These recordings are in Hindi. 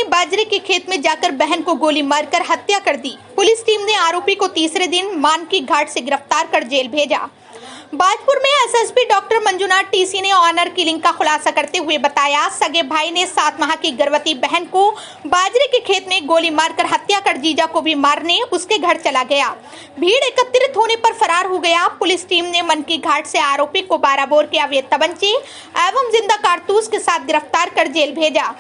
बाजरे के खेत में जाकर बहन को गोली मारकर हत्या कर दी। पुलिस टीम ने आरोपी को तीसरे दिन मानकी घाट से गिरफ्तार कर जेल भेजा। बाजपुर में एसएसपी डॉक्टर मंजुनाथ टीसी ने ऑनर किलिंग का खुलासा करते हुए बताया, सगे भाई ने 7 माह की गर्भवती बहन को बाजरे के खेत में गोली मारकर हत्या कर जीजा को भी मारने उसके घर चला गया। भीड़ एकत्रित होने पर फरार हो गया। पुलिस टीम ने मनकी घाट से आरोपी को 12 बोर के अवैध तमंचे एवं जिंदा कारतूस के साथ गिरफ्तार कर जेल भेजा।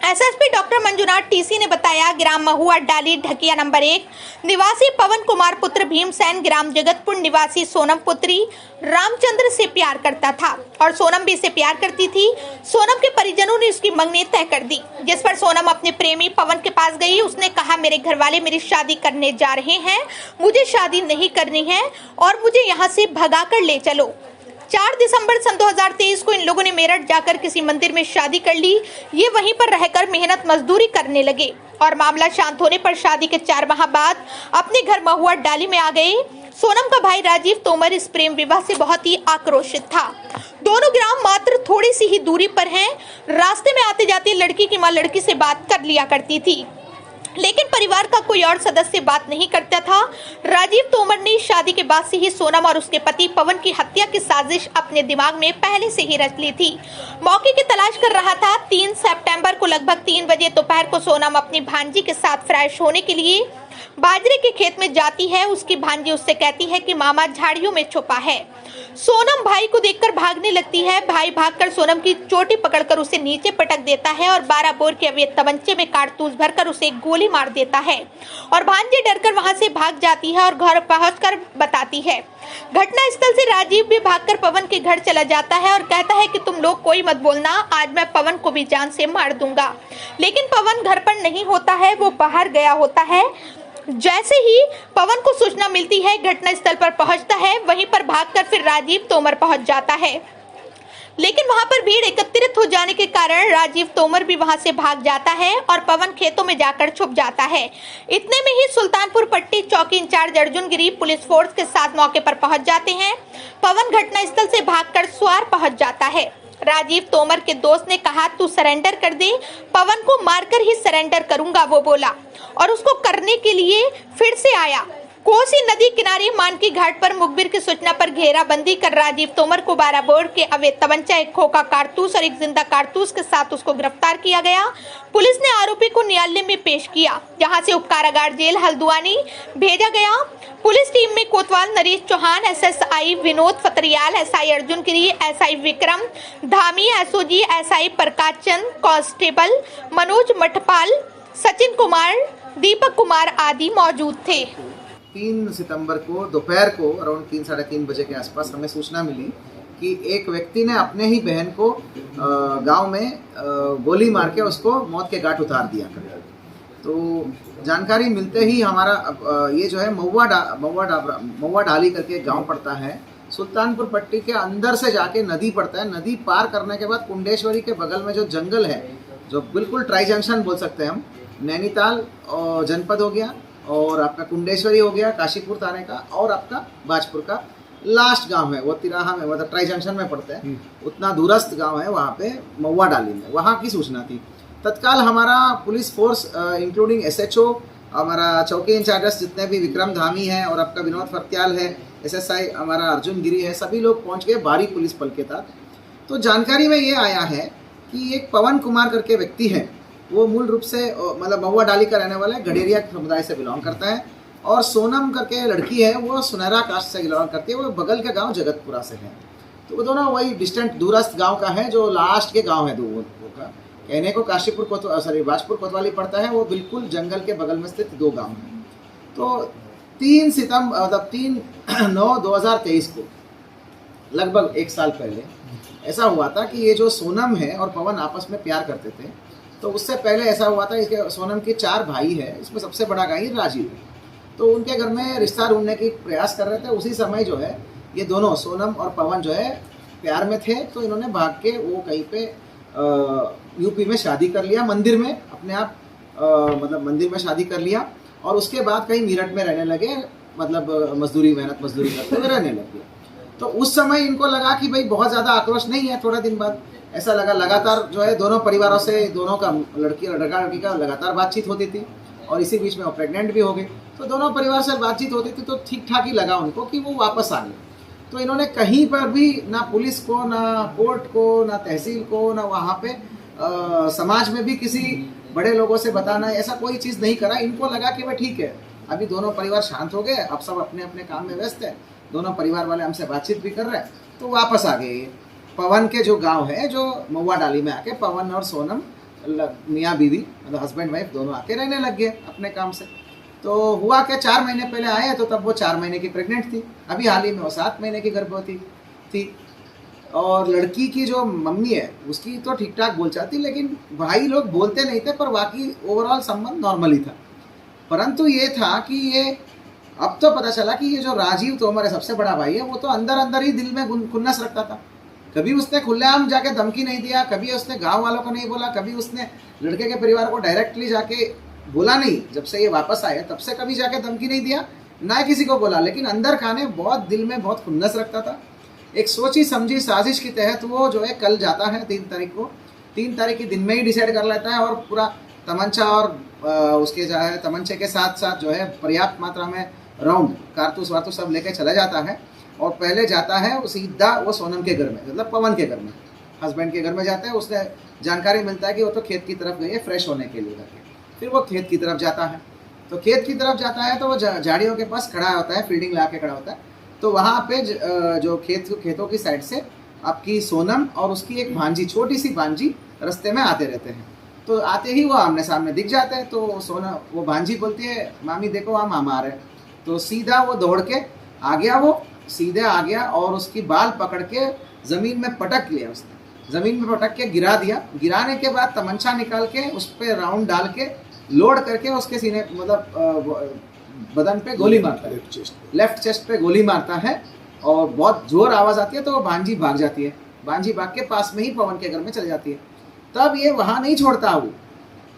एसएसपी डॉक्टर मंजुनाथ टीसी ने बताया, ग्राम महुआ डाली ढकिया नंबर 1 निवासी पवन कुमार पुत्र भीमसेन ग्राम जगतपुर निवासी सोनम पुत्री रामचंद्र से प्यार करता था और सोनम भी इसे प्यार करती थी। सोनम के परिजनों ने उसकी मंगनी तय कर दी, जिस पर सोनम अपने प्रेमी पवन के पास गई। उसने कहा, मेरे घर वाले मेरी शादी करने जा रहे हैं, मुझे शादी नहीं करनी है और मुझे यहाँ से भगा कर ले चलो। 4 दिसंबर सन 2023 को इन लोगों ने मेरठ जाकर किसी मंदिर में शादी कर ली। ये वहीं पर रहकर मेहनत मजदूरी करने लगे और मामला शांत होने पर शादी के 4 माह बाद अपने घर महुआ डाली में आ गए। सोनम का भाई राजीव तोमर इस प्रेम विवाह से बहुत ही आक्रोशित था। दोनों ग्राम मात्र थोड़ी सी ही दूरी पर हैं। रास्ते में आते जाते लड़की की मां लड़की से बात कर लिया करती थी, लेकिन परिवार का कोई और सदस्य बात नहीं करता था। राजीव तोमर ने शादी के बाद से ही सोनम और उसके पति पवन की हत्या की साजिश अपने दिमाग में पहले से ही रच ली थी। मौके की तलाश कर रहा था। 3 सितंबर को लगभग 3 बजे दोपहर को सोनम अपनी भांजी के साथ फ्रेश होने के लिए बाजरे के खेत में जाती है। उसकी भांजी उससे कहती है कि मामा झाड़ियों में छुपा है। सोनम भाई को देखकर भागने लगती है। भाई भागकर सोनम की चोटी पकड़कर उसे नीचे पटक देता है और 12 बोर के अवैध तमंचे में कारतूस भरकर उसे गोली मार देता है और भांजी डरकर वहां से भाग जाती है और घर पहुंचकर बताती है। घटना स्थल से राजीव भी भागकर पवन के घर चला जाता है और कहता है कि तुम लोग कोई मत बोलना, आज मैं पवन को भी जान से मार दूंगा। लेकिन पवन घर पर नहीं होता है, वो बाहर गया होता है। जैसे ही पवन को सूचना मिलती है, घटना स्थल पर पहुंचता है। वहीं पर भागकर फिर राजीव तोमर पहुंच जाता है, लेकिन वहां पर भीड़ एकत्रित हो जाने के कारण राजीव तोमर भी वहां से भाग जाता है और पवन खेतों में जाकर छुप जाता है। इतने में ही सुल्तानपुर पट्टी चौकी इंचार्ज अर्जुन गिरी पुलिस फोर्स के साथ मौके पर पहुंच जाते हैं। पवन घटनास्थल से भागकर स्वार पहुंच जाता है। राजीव तोमर के दोस्त ने कहा, तू सरेंडर कर दे, पवन को मारकर ही सरेंडर करूंगा, वो बोला और उसको करने के लिए फिर से आया। कोसी नदी किनारे मानकी घाट पर मुखबिर की सूचना पर घेराबंदी कर राजीव तोमर को 12 बोर के अवैध तमंचा, एक खोखा कारतूस और एक जिंदा कारतूस के साथ उसको गिरफ्तार किया गया। पुलिस ने आरोपी को न्यायालय में पेश किया, जहां से उपकारागार जेल हल्द्वानी भेजा गया। पुलिस टीम में कोतवाल Naresh Chauhan, SSI Vinod Fatriyal, SI Arjun Giri, SI Vikram Dhami, SOG SI Prakash Chand, constable Manoj Mathpal, Sachin Kumar, Deepak Kumar आदि मौजूद थे। 3 सितंबर को दोपहर को अराउंड 3 साढ़े 3 बजे के आसपास हमें सूचना मिली कि एक व्यक्ति ने अपने ही बहन को गांव में गोली मार के उसको मौत के घाट उतार दिया। तो जानकारी मिलते ही हमारा ये जो है महुआ ढाली करके गांव पड़ता है, सुल्तानपुर पट्टी के अंदर से जाके नदी पड़ता है। नदी पार करने के बाद कुंडेश्वरी के बगल में जो जंगल है, जो बिल्कुल ट्राई जंक्शन बोल सकते हैं हम, नैनीताल जनपद हो गया और आपका कुंडेश्वरी हो गया काशीपुर थाने का, और आपका बाजपुर का लास्ट गांव है वो तिराहा में, मतलब ट्राई जंक्शन में पड़ता है। उतना दूरस्थ गांव है वहाँ पे महुआ डाली में। वहाँ की सूचना थी। तत्काल हमारा पुलिस फोर्स इंक्लूडिंग एसएचओ, हमारा चौकी इंचार्ज जितने भी विक्रम धामी है और आपका विनोद फत्याल है, एसएसआई हमारा अर्जुन गिरी है, सभी लोग पहुँच गए भारी पुलिस बल के साथ। तो जानकारी में ये आया है कि एक पवन कुमार करके व्यक्ति है, वो मूल रूप से मतलब महुआ डाली का रहने वाला है, गडेरिया समुदाय से बिलोंग करता है। और सोनम करके लड़की है, वो सुनहरा कास्ट से बिलोंग करती है, वो बगल के गांव जगतपुरा से है। तो वो दोनों वही डिस्टेंट दूरस्थ गांव का है, जो लास्ट के गांव है दो का। कहने को काशीपुर बाजपुर कोतवाली पड़ता है, वो बिल्कुल जंगल के बगल में स्थित 2 गाँव हैं। तो 3 सितंबर मतलब 3/9/2023 को लगभग 1 साल पहले ऐसा हुआ था कि ये जो सोनम है और पवन आपस में प्यार करते थे। तो उससे पहले ऐसा हुआ था, इसके सोनम के 4 भाई है, इसमें सबसे बड़ा भाई राजीव है। तो उनके घर में रिश्ता ढूंढने की प्रयास कर रहे थे। उसी समय जो है ये दोनों सोनम और पवन जो है प्यार में थे। तो इन्होंने भाग के वो कहीं पे यूपी में शादी कर लिया, मंदिर में अपने आप मतलब मंदिर में शादी कर लिया और उसके बाद कहीं मेरठ में रहने लगे, मतलब मेहनत मजदूरी करते हुए रहने लगे। तो उस समय इनको लगा कि भाई बहुत ज़्यादा आक्रोश नहीं है। थोड़ा दिन बाद ऐसा लगा लगातार जो है दोनों परिवारों से दोनों का लड़का लड़की का लगातार बातचीत होती थी और इसी बीच में वो प्रेग्नेंट भी हो गई। तो दोनों परिवार से बातचीत होती थी तो ठीक ठाक ही लगा उनको कि वो वापस आ गए। तो इन्होंने कहीं पर भी ना पुलिस को, ना कोर्ट को, ना तहसील को, ना वहाँ पे समाज में भी किसी बड़े लोगों से बताना, ऐसा कोई चीज़ नहीं करा। इनको लगा कि भाई ठीक है, अभी दोनों परिवार शांत हो गए, अब सब अपने अपने काम में व्यस्त है, दोनों परिवार वाले हमसे बातचीत भी कर रहे हैं, तो वापस आ गए। पवन के जो गांव है, जो महुआ डाली में आके पवन और सोनम मियाँ बीवी मतलब हस्बैंड वाइफ दोनों आके रहने लग गए अपने काम से। तो हुआ क्या, 4 महीने पहले आए तो तब वो 4 महीने की प्रेग्नेंट थी, अभी हाल ही में वो 7 महीने की गर्भवती थी। और लड़की की जो मम्मी है उसकी तो ठीक ठाक बोलचाल, लेकिन भाई लोग बोलते नहीं थे, पर बाकी ओवरऑल संबंध नॉर्मल ही था। परंतु ये था कि ये अब तो पता चला कि ये जो राजीव तोमर है, सबसे बड़ा भाई है, वो तो अंदर अंदर ही दिल में खुन्नस रखता था। कभी उसने खुलेआम जाके धमकी नहीं दिया, कभी उसने गांव वालों को नहीं बोला, कभी उसने लड़के के परिवार को डायरेक्टली जाके बोला नहीं। जब से ये वापस आए तब से कभी जाके धमकी नहीं दिया, ना किसी को बोला, लेकिन अंदर खाने बहुत दिल में बहुत खुन्नस रखता था। एक सोची समझी साजिश के तहत वो जो है कल जाता है 3 तारीख को, 3 तारीख के दिन में ही डिसाइड कर लेता है और पूरा तमंचा और उसके जो है तमंचे के साथ साथ जो है पर्याप्त मात्रा में राउंड कारतूस वारतूस सब लेके चला जाता है। और पहले जाता है वो सीधा वो सोनम के घर में, मतलब पवन के घर में, हस्बैंड के घर में जाता है। उसने जानकारी मिलता है कि वो तो खेत की तरफ गई है फ्रेश होने के लिए करके। फिर वो खेत की तरफ जाता है, तो खेत की तरफ जाता है तो वो झाड़ियों के पास खड़ा होता है, फील्डिंग ला के खड़ा होता है। तो वहाँ पे जो खेतों की साइड से आपकी सोनम और उसकी एक भांजी, छोटी सी भांजी रास्ते में आते रहते हैं। तो आते ही वो आमने सामने दिख जाते हैं। तो वो भांजी बोलती है, मामी देखो वहाँ मामा आ रहे हैं। तो सीधा वो दौड़ के आ गया, वो सीधे आ गया और उसकी बाल पकड़ के ज़मीन में पटक लिया। उसने ज़मीन में पटक के गिरा दिया। गिराने के बाद तमंचा निकाल के उस पर राउंड डाल के लोड करके उसके सीने मतलब बदन पे गोली मारता है, लेफ्ट चेस्ट पे गोली मारता है और बहुत जोर आवाज़ आती है। तो वो भांजी भाग जाती है। भांजी भाग के पास में ही पवन के घर में चली जाती है। तब ये वहाँ नहीं छोड़ता वो,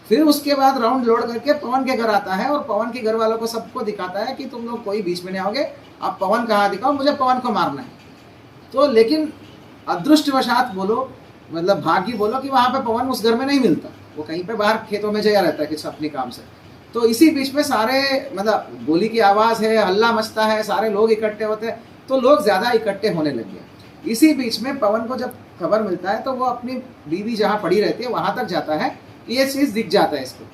फिर उसके बाद राउंड लोड करके पवन के घर आता है और पवन के घर वालों को सबको दिखाता है कि तुम लोग कोई बीच में नहीं आओगे, आप पवन कहाँ दिखाओ, मुझे पवन को मारना है। तो लेकिन अदृष्टवशात बोलो, मतलब भाग्य बोलो कि वहाँ पे पवन उस घर में नहीं मिलता, वो कहीं पे बाहर खेतों में जया रहता है किसी अपने काम से। तो इसी बीच में सारे मतलब गोली की आवाज़ है, हल्ला मचता है, सारे लोग इकट्ठे होते हैं, तो लोग ज़्यादा इकट्ठे होने लग गए। इसी बीच में पवन को जब खबर मिलता है तो वो अपनी बीवी जहाँ पड़ी रहती है वहाँ तक जाता है। ये चीज़ दिख जाता है इसको,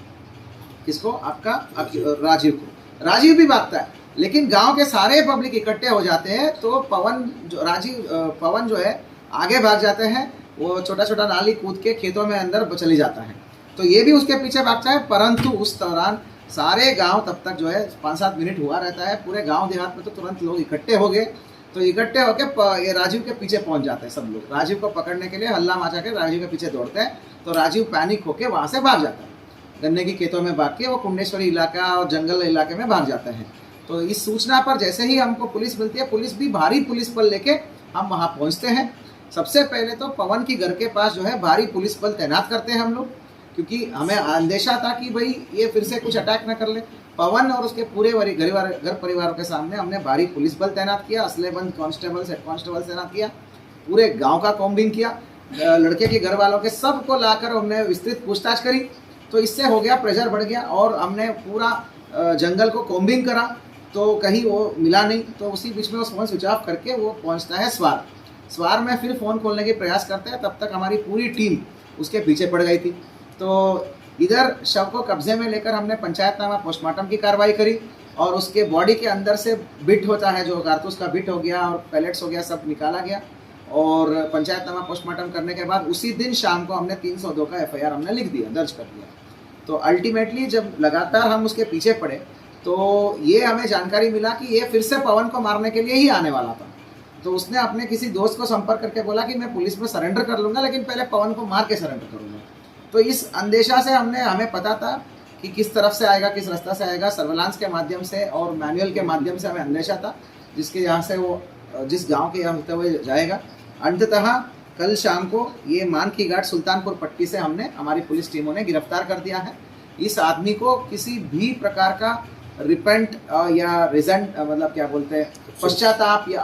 किसको, आपका राजीव को। राजीव भी भागता है, लेकिन गांव के सारे पब्लिक इकट्ठे हो जाते हैं। तो पवन जो है आगे भाग जाते हैं, वो छोटा छोटा नाली कूद के खेतों में अंदर चली जाता है। तो ये भी उसके पीछे भागता है। परंतु उस दौरान सारे गांव तब तक जो है 5-7 मिनट हुआ रहता है, पूरे गांव देहात में तो तुरंत लोग इकट्ठे हो गए। तो इकट्ठे होकर ये राजीव के पीछे पहुंच जाते हैं सब लोग। राजीव को पकड़ने के लिए हल्ला मचा के राजीव के पीछे दौड़ते हैं। तो राजीव पैनिक होकर वहाँ से भाग जाता है, गन्ने की खेतों में भाग के वो कुंडेश्वरी इलाका और जंगल इलाके में भाग जाता है। तो इस सूचना पर जैसे ही हमको पुलिस मिलती है, पुलिस भी भारी पुलिस बल लेके हम वहाँ पहुँचते हैं। सबसे पहले तो पवन की घर के पास जो है भारी पुलिस बल तैनात करते हैं हम लोग, क्योंकि हमें अंदेशा था कि भाई ये फिर से कुछ अटैक ना कर ले। पवन और उसके पूरे घर परिवार के सामने हमने भारी पुलिस बल तैनात किया, असलेबंद कांस्टेबल तैनात किया, पूरे गांव का कॉम्बिंग किया, लड़के के घर वालों के सबको लाकर हमने विस्तृत पूछताछ करी। तो इससे हो गया, प्रेशर बढ़ गया और हमने पूरा जंगल को कॉम्बिंग करा, तो कहीं वो मिला नहीं। तो उसी बीच में वो फ़ोन स्विच ऑफ करके वो पहुंचता है स्वार में, फिर फ़ोन खोलने के प्रयास करते हैं। तब तक हमारी पूरी टीम उसके पीछे पड़ गई थी। तो इधर शव को कब्जे में लेकर हमने पंचायतनामा पोस्टमार्टम की कार्रवाई करी और उसके बॉडी के अंदर से बिट होता है, जो कारतूस का बिट हो गया और पैलेट्स हो गया, सब निकाला गया। और पंचायतनामा पोस्टमार्टम करने के बाद उसी दिन शाम को हमने 302 का FIR हमने लिख दिया, दर्ज कर दिया। तो अल्टीमेटली जब लगातार हम उसके पीछे पड़े तो ये हमें जानकारी मिला कि ये फिर से पवन को मारने के लिए ही आने वाला था। तो उसने अपने किसी दोस्त को संपर्क करके बोला कि मैं पुलिस में सरेंडर कर लूँगा, लेकिन पहले पवन को मार के सरेंडर करूँगा। तो इस अंदेशा से हमें पता था कि किस तरफ से आएगा, किस रास्ता से आएगा। सर्वेलांस के माध्यम से और मैनुअल के माध्यम से हमें अंदेशा था जिसके यहाँ से वो जिस गांव के यहाँ होते हुए जाएगा। अंततः कल शाम को ये मान की घाट सुल्तानपुर पट्टी से हमारी पुलिस टीमों ने गिरफ्तार कर दिया है। इस आदमी को किसी भी प्रकार का रिपेंट या रिजेंट मतलब क्या बोलते हैं, पश्चाताप या